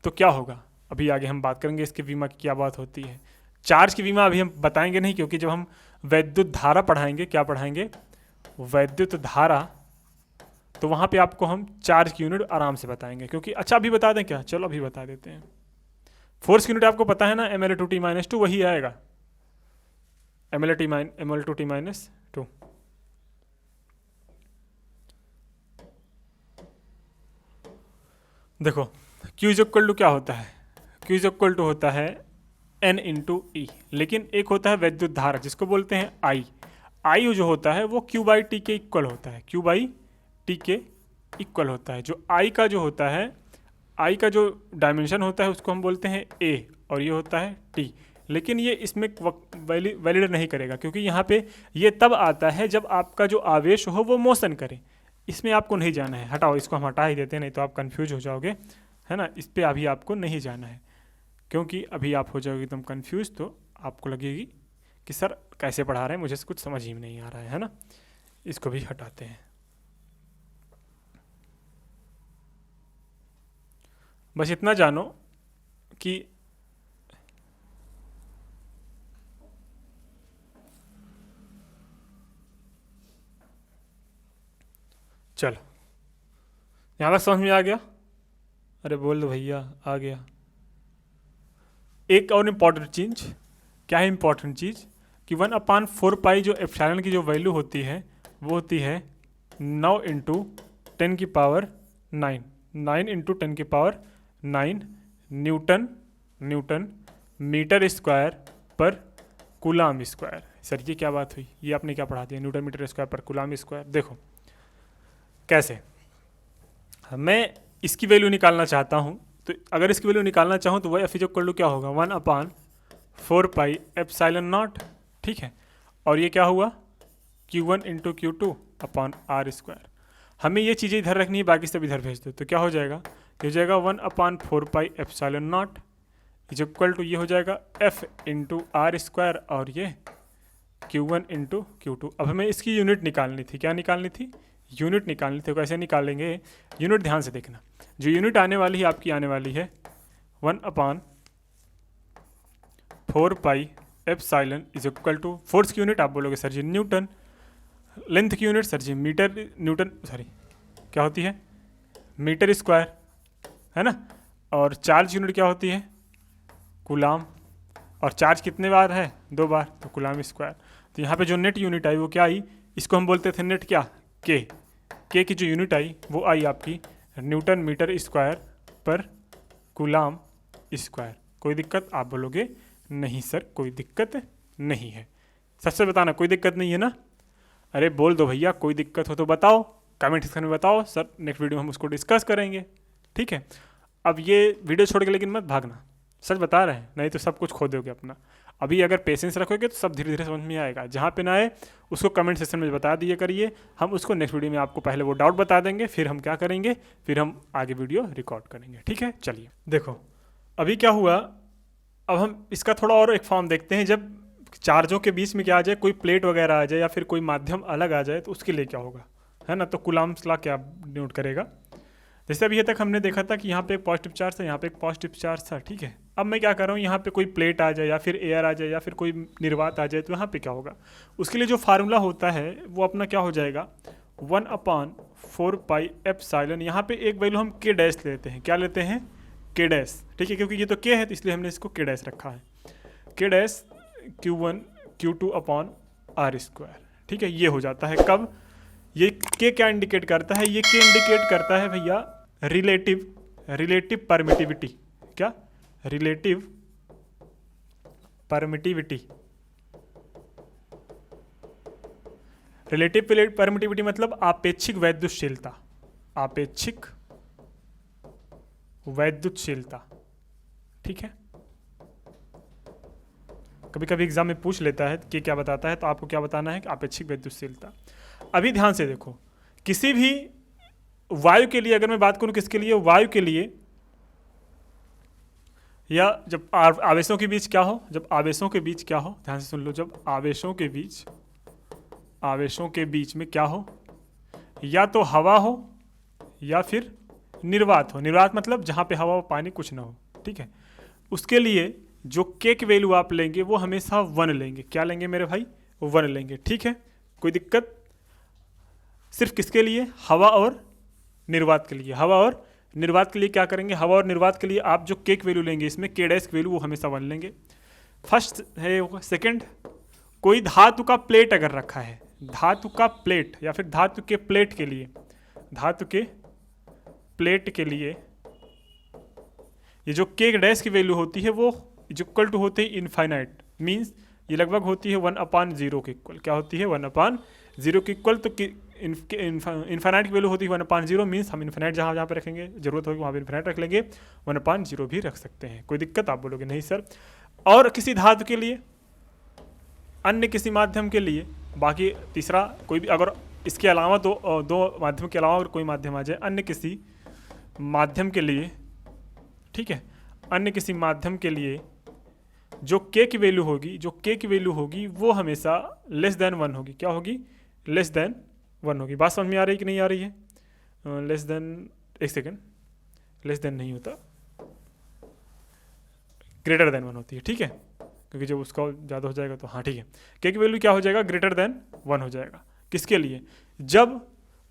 तो क्या होगा? अभी आगे हम बात करेंगे इसके बीमा की क्या बात होती है। चार्ज की बीमा अभी हम बताएंगे नहीं, क्योंकि जब हम वैद्युत धारा पढ़ाएंगे, क्या पढ़ाएंगे? वैद्युत धारा, तो वहाँ पे आपको हम चार्ज की यूनिट आराम से बताएंगे। क्योंकि अच्छा अभी बता दें क्या? चलो अभी बता देते हैं। फोर्स की यूनिट आपको पता है ना, mL/t-2 वही आएगा, mL/t-2। देखो Q इज इक्वल टू क्या होता है? Q इज इक्वल टू होता है N इंटू ई, लेकिन एक होता है वैद्युत धारा जिसको बोलते हैं I। I जो होता है वो Q बाई टी के इक्वल होता है, Q बाई टी के इक्वल होता है। जो I का जो होता है, I का जो डायमेंशन होता है उसको हम बोलते हैं A, और ये होता है T। लेकिन ये इसमें वैलिड नहीं करेगा, क्योंकि यहाँ पे ये तब आता है जब आपका जो आवेश हो वो मोशन करे। इसमें आपको नहीं जाना है, हटाओ इसको, हम हटा ही देते हैं, नहीं तो आप कंफ्यूज हो जाओगे, है ना। इस पर अभी आपको नहीं जाना है, क्योंकि अभी आप हो जाओगे एकदम कंफ्यूज, तो आपको लगेगी कि सर कैसे पढ़ा रहे हैं, मुझे कुछ समझ ही नहीं आ रहा है ना। इसको भी हटाते हैं, बस इतना जानो कि चलो यहाँ तक समझ में आ गया? अरे बोल दो भैया, आ गया। एक और इम्पॉर्टेंट चीज़, क्या है इम्पॉर्टेंट चीज़? कि 1/4 जो एप्सिलॉन की जो वैल्यू होती है वो होती है 9 इंटू 10 की पावर 9, 9 इंटू 10 की पावर 9 न्यूटन मीटर स्क्वायर पर कूलाम स्क्वायर। सर ये क्या बात हुई? ये आपने क्या पढ़ा दिया? न्यूटन मीटर स्क्वायर पर कूलाम स्क्वायर। देखो कैसे, मैं इसकी वैल्यू निकालना चाहता हूँ, तो अगर इसकी वैल्यू निकालना चाहूँ तो वही एफ इज इक्वल टू क्या होगा? 1/4 पाई एप्सिलॉन नॉट। ठीक है, और ये क्या हुआ? Q1 into Q2 upon R square. हमें ये चीज़ें इधर रखनी है, बाकी सब इधर भेज दो, तो क्या हो जाएगा? ये हो जाएगा 1/4 pi epsilon naught is equal to, ये हो जाएगा F इंटू आर स्क्वायर, और ये Q1 इंटू Q2। अब हमें इसकी यूनिट निकालनी थी, क्या निकालनी थी? यूनिट निकालनी थी। कैसे निकालेंगे यूनिट? ध्यान से देखना, जो यूनिट आने वाली है आपकी आने वाली है 1/4 pi epsilon is equal to, force की यूनिट आप बोलोगे सर जी न्यूटन, लेंथ की unit sir ji metre, newton sorry क्या होती है? मीटर स्क्वायर, है ना। और चार्ज यूनिट क्या होती है? कूलाम। और चार्ज कितने बार है? 2 बार, तो कूलाम स्क्वायर। तो यहाँ पे जो नेट यूनिट आई वो क्या आई? इसको हम बोलते थे नेट क्या? के की जो यूनिट आई वो आई आपकी न्यूटन मीटर स्क्वायर पर कूलाम स्क्वायर। कोई दिक्कत? आप बोलोगे नहीं सर कोई दिक्कत नहीं है। सच से बताना, कोई दिक्कत नहीं है ना? अरे बोल दो भैया, कोई दिक्कत हो तो बताओ, कमेंट सेक्शन में बताओ, सर नेक्स्ट वीडियो में हम उसको डिस्कस करेंगे। ठीक है, अब ये वीडियो छोड़ के लेकिन मत भागना, सच बता रहे हैं, नहीं तो सब कुछ खो दोगे अपना। अभी अगर पेशेंस रखोगे तो सब धीरे धीरे समझ में आएगा। जहाँ पे ना आए उसको कमेंट सेक्शन में बता दिए करिए, हम उसको नेक्स्ट वीडियो में आपको पहले वो डाउट बता देंगे, फिर हम क्या करेंगे, फिर हम आगे वीडियो रिकॉर्ड करेंगे। ठीक है, चलिए देखो अभी क्या हुआ। अब हम इसका थोड़ा और एक फॉर्म देखते हैं, जब चार्जों के बीच में क्या आ जाए, कोई प्लेट वगैरह आ जाए या फिर कोई माध्यम अलग आ जाए, तो उसके लिए क्या होगा, है ना। तो कूलाम्स लॉ क्या नोट करेगा? जैसे अभी तक हमने देखा था कि यहाँ पे एक पॉजिटिव चार्ज था, यहाँ पे एक पॉजिटिव चार्ज था। ठीक है, अब मैं क्या कर रहा हूँ, यहाँ पे कोई प्लेट आ जाए या फिर एयर आ जाए या फिर कोई निर्वात आ जाए, तो यहाँ पे क्या होगा? उसके लिए जो फार्मूला होता है वो अपना क्या हो जाएगा? 1/4 पाई एप्सिलॉन। यहाँ पे एक वैल्यू हम के डैश लेते हैं, क्या लेते हैं? के डैश। ठीक है, क्योंकि ये तो के है तो इसलिए हमने इसको के डैश रखा है। के dash Q1 Q2 upon R square. ठीक है, ये हो जाता है कब, ये के क्या इंडिकेट करता है, ये के इंडिकेट करता है भैया रिलेटिव परमिटिविटी। क्या, रिलेटिव परमिटिविटी। रिलेटिव परमिटिविटी मतलब आपेक्षिक वैद्युतशीलता, आपेक्षिक वैद्युतशीलता। ठीक है, कभी कभी एग्जाम में पूछ लेता है कि क्या बताता है, तो आपको क्या बताना है कि आपेक्षिक वैद्युतशीलता। अभी ध्यान से देखो, किसी भी वायु के लिए अगर मैं बात करूं, किसके लिए, वायु के लिए, या जब आवेशों के बीच क्या हो, जब आवेशों के बीच क्या हो, ध्यान से सुन लो, जब आवेशों के बीच में क्या हो, या तो हवा हो या फिर निर्वात हो। निर्वात मतलब जहां पे हवा और पानी कुछ ना हो। ठीक है, उसके लिए जो के की वैल्यू आप लेंगे वो हमेशा 1 लेंगे। क्या लेंगे मेरे भाई, 1 लेंगे। ठीक है, कोई दिक्कत, सिर्फ किसके लिए, हवा और निर्वात के लिए। हवा और निर्वात के लिए क्या करेंगे, हवा और निर्वात के लिए आप जो के की वैल्यू लेंगे, इसमें के डैश की वैल्यू वो हमेशा 1 लेंगे। फर्स्ट है। सेकंड, कोई धातु का प्लेट अगर रखा है, धातु का प्लेट या फिर धातु के प्लेट के लिए, धातु के प्लेट के लिए ये जो के डैश की वैल्यू होती है वो इक्वल टू होते ही इनफाइनाइट, मीन्स ये लगभग होती है 1/0 के इक्वल। क्या होती है, 1/0 के इक्वल। तो इनफाइनाइट की वैल्यू होती है 1/0, मीन्स हम इनफाइनाइट जहाँ जहाँ पे रखेंगे, जरूरत होगी वहाँ पे इनफाइनाइट रख लेंगे, 1/0 भी रख सकते हैं। कोई दिक्कत, आप बोलोगे नहीं सर। और किसी धातु के लिए, अन्य किसी माध्यम के लिए, बाकी तीसरा कोई भी, अगर इसके अलावा दो माध्यम के अलावा अगर कोई माध्यम आ जाए, अन्य किसी माध्यम के लिए, ठीक है, अन्य किसी माध्यम के लिए जो के की वैल्यू होगी, वो हमेशा लेस देन 1 होगी। क्या होगी, लेस देन 1 होगी। बात समझ में आ रही है कि नहीं आ रही है, लेस देन, एक सेकेंड, लेस देन नहीं होता, ग्रेटर देन 1 होती है। ठीक है, क्योंकि जब उसका ज़्यादा हो जाएगा तो हाँ ठीक है, के की वैल्यू क्या हो जाएगा, ग्रेटर देन 1 हो जाएगा। किसके लिए, जब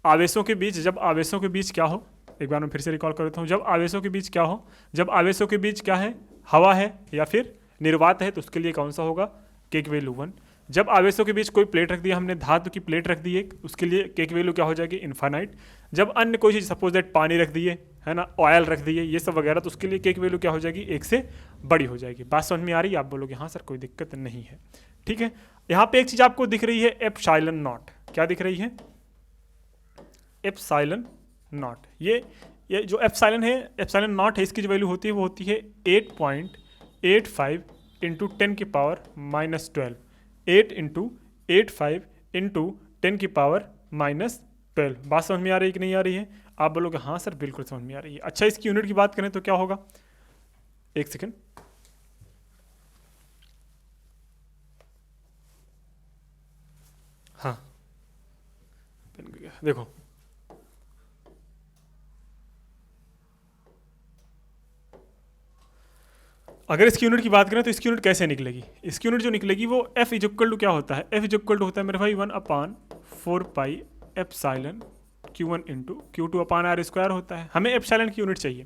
आवेशों के बीच क्या हो, एक बार मैं फिर से रिकॉल कर देता हूँ, जब आवेशों के बीच क्या हो, जब आवेशों के बीच क्या है, हवा है या फिर निर्वात है, तो उसके लिए कौन सा होगा, के की वैल्यू 1। जब आवेशों के बीच कोई प्लेट रख दिया हमने, धातु की प्लेट रख दी है, उसके लिए के की वैल्यू क्या हो जाएगी, इनफाइनाइट। जब अन्य कोई चीज़, सपोज दैट पानी रख दिए, है ना, ऑयल रख दिए, ये सब वगैरह, तो उसके लिए के की वैल्यू क्या हो जाएगी, 1 से बड़ी हो जाएगी। बात समझ में आ रही है, आप बोलोगे हाँ सर कोई दिक्कत नहीं है। ठीक है, यहाँ पे एक चीज़ आपको दिख रही है, एप्सिलॉन नॉट। क्या दिख रही है, एप्सिलॉन नॉट। ये जो एप्सिलॉन है, एप्सिलॉन नॉट है, इसकी जो वैल्यू होती है वो होती है 8.85 इंटू 10 की पावर -12। 8 इंटू 85 इंटू 10 की पावर -12। बात समझ में आ रही है कि नहीं आ रही है, आप बोलोगे हाँ सर बिल्कुल समझ में आ रही है। अच्छा, इसकी यूनिट की बात करें तो क्या होगा, एक सेकेंड, हाँ देखो, अगर इसकी यूनिट की बात करें तो इसकी यूनिट कैसे निकलेगी, इसकी यूनिट जो निकलेगी वो F इज इक्वल टू क्या होता है, F इज इक्वल टू होता है मेरे भाई 1/4 pi epsilon Q1 into Q2 upon R square होता है। हमें एप्सिलॉन की यूनिट चाहिए,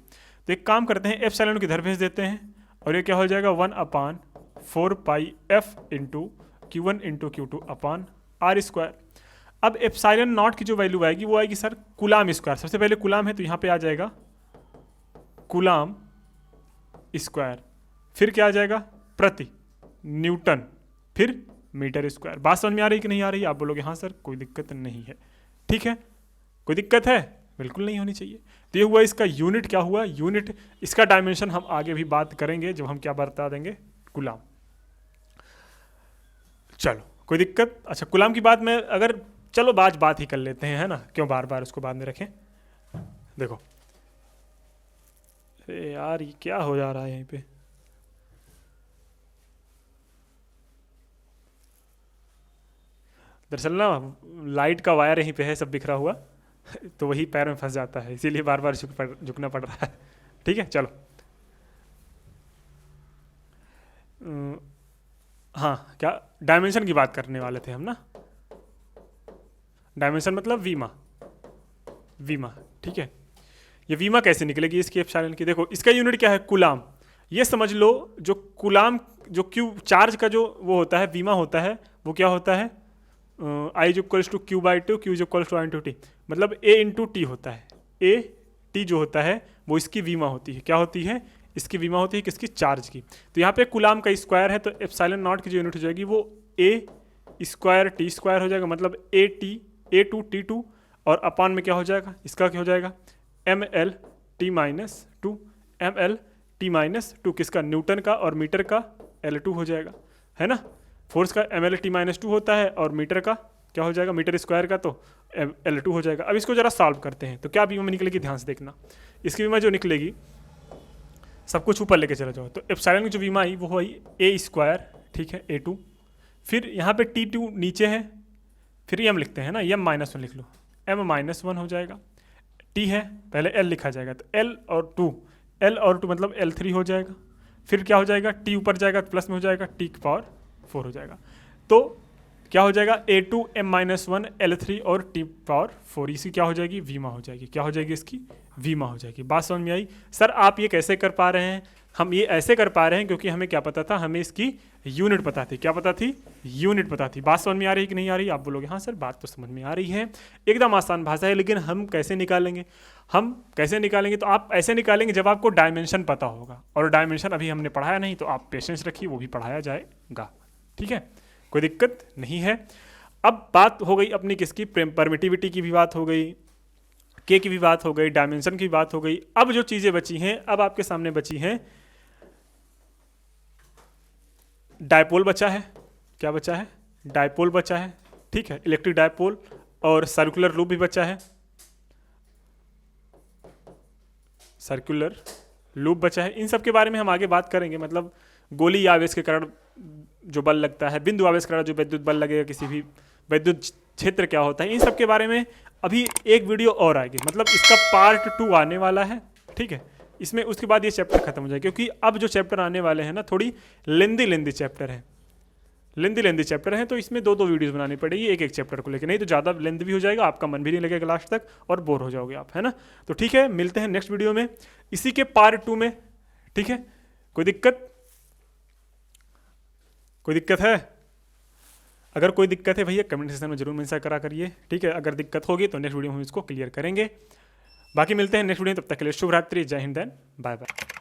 तो एक काम करते हैं, एप्सिलॉन को इधर भेज देते हैं और ये क्या हो जाएगा 1/4 pi F into Q1 into Q2 upon R square. अब एप्सिलॉन नॉट की जो वैल्यू आएगी वो आएगी सर कूलाम स्क्वायर। सबसे पहले कूलाम है तो यहाँ पे आ जाएगा कूलाम स्क्वायर, फिर क्या आ जाएगा प्रति न्यूटन, फिर मीटर स्क्वायर। बात समझ में आ रही कि नहीं आ रही, आप बोलोगे हाँ सर कोई दिक्कत नहीं है। ठीक है, कोई दिक्कत है, बिल्कुल नहीं होनी चाहिए। तो ये हुआ इसका यूनिट, क्या हुआ यूनिट। इसका डायमेंशन हम आगे भी बात करेंगे जब हम क्या बता देंगे, कूलाम। चलो कोई दिक्कत। अच्छा, कूलाम की बात में अगर चलो बात ही कर लेते हैं, है ना, क्यों बार बार उसको बाद में रखें। देखो अरे यार ये क्या हो जा रहा है यहीं पे, दरअसल ना लाइट का वायर यहीं पे है सब बिखरा हुआ तो वही पैर में फंस जाता है, इसीलिए बार बार झुकना पड़ रहा है। ठीक है, चलो हाँ, क्या डायमेंशन की बात करने वाले थे हम ना, डायमेंशन मतलब वीमा। ठीक है, ये वीमा कैसे निकलेगी इसकी एप्सिलॉन की, देखो इसका यूनिट क्या है कूलाम। ये समझ लो जो कूलाम जो क्यू चार्ज का जो वो होता है वीमा होता है वो क्या होता है, I is equals to Q by two, Q is equals to I into T, मतलब ए इंटू टी होता है। ए टी जो होता है वो इसकी वीमा होती है, क्या होती है, इसकी वीमा होती है किसकी, चार्ज की। तो यहाँ पे कुलाम का स्क्वायर है तो एप्सिलॉन नॉट की जो यूनिट हो जाएगी वो ए स्क्वायर टी स्क्वायर हो जाएगा, मतलब A T A two T two, और अपान में क्या हो जाएगा, इसका क्या हो जाएगा, M L T minus two, M L T minus two किसका, न्यूटन का, और मीटर का एल टू हो जाएगा, है ना। फोर्स का M L T minus two होता है और मीटर का क्या हो जाएगा, मीटर स्क्वायर का तो एल टू हो जाएगा। अब इसको जरा सॉल्व करते हैं तो क्या बीमा निकलेगी, ध्यान से देखना। इसकी बीमा जो निकलेगी, सब कुछ ऊपर लेके चला जाओ, तो एप्सिलॉन की जो बीमा आई वो हुई ए स्क्वायर, ठीक है, ए टू, फिर यहाँ पे टी टू नीचे है, फिर एम लिखते हैं ना, एम माइनस वन लिख लो, एम माइनस वन हो जाएगा, टी है पहले एल लिखा जाएगा तो एल और टू मतलब एल थ्री हो जाएगा, फिर क्या हो जाएगा, टी ऊपर जाएगा तो प्लस में हो जाएगा, टी की पावर फोर हो जाएगा, तो क्या हो जाएगा, A two M minus one L three और टी पावर फोर, इसकी क्या हो जाएगी, वीमा हो जाएगी, क्या हो जाएगी, इसकी वीमा हो जाएगी। बात समझ में आई। सर आप ये कैसे कर पा रहे हैं, हम ये ऐसे कर पा रहे हैं क्योंकि हमें क्या पता था, हमें इसकी यूनिट पता थी, क्या पता थी, यूनिट पता थी। बात समझ में आ रही है कि नहीं आ रही, आप बोलोगे हाँ सर बात तो समझ में आ रही है, एकदम आसान भाषा है, लेकिन हम कैसे निकालेंगे, तो आप ऐसे निकालेंगे जब आपको डायमेंशन पता होगा, और डायमेंशन अभी हमने पढ़ाया नहीं, तो आप पेशेंस रखिए, वो भी पढ़ाया जाएगा, ठीक है, कोई दिक्कत नहीं है। अब बात हो गई अपनी किसकी, परमिटिविटी की भी बात हो गई, के की भी बात हो गई, डायमेंशन की भी बात हो गई। अब जो चीजें बची हैं, अब आपके सामने बची हैं, डायपोल बचा है, क्या बचा है, डायपोल बचा है, ठीक है, इलेक्ट्रिक डायपोल, और सर्कुलर लूप भी बचा है, सर्कुलर लूप बचा है। इन सब के बारे में हम आगे बात करेंगे, मतलब गोली आवेश के कारण जो बल लगता है, बिंदु आवेश के कारण जो विद्युत बल लगेगा, किसी भी विद्युत क्षेत्र क्या होता है, इन सब के बारे में अभी एक वीडियो और आएगी, मतलब इसका पार्ट 2 आने वाला है, ठीक है, इसमें उसके बाद ये चैप्टर खत्म हो जाएगा, क्योंकि अब जो चैप्टर आने वाले हैं ना थोड़ी लेंदी चैप्टर है, लेंदी चैप्टर है, तो इसमें 2 वीडियोस बनानी पड़ेगी एक चैप्टर को लेकर, नहीं तो ज़्यादा लेंथ भी हो जाएगा, आपका मन भी नहीं लगेगा लास्ट तक और बोर हो जाओगे आप, है ना। तो ठीक है, मिलते हैं नेक्स्ट वीडियो में इसी के पार्ट 2 में, ठीक है। कोई दिक्कत है, अगर कोई दिक्कत है भैया कमेंट सेक्शन में जरूर मेंशन करा करिए, ठीक है। अगर दिक्कत होगी तो नेक्स्ट वीडियो में हम इसको क्लियर करेंगे। बाकी मिलते हैं नेक्स्ट वीडियो में, तब तक के लिए शुभ रात्रि, जय हिंद, बाय बाय।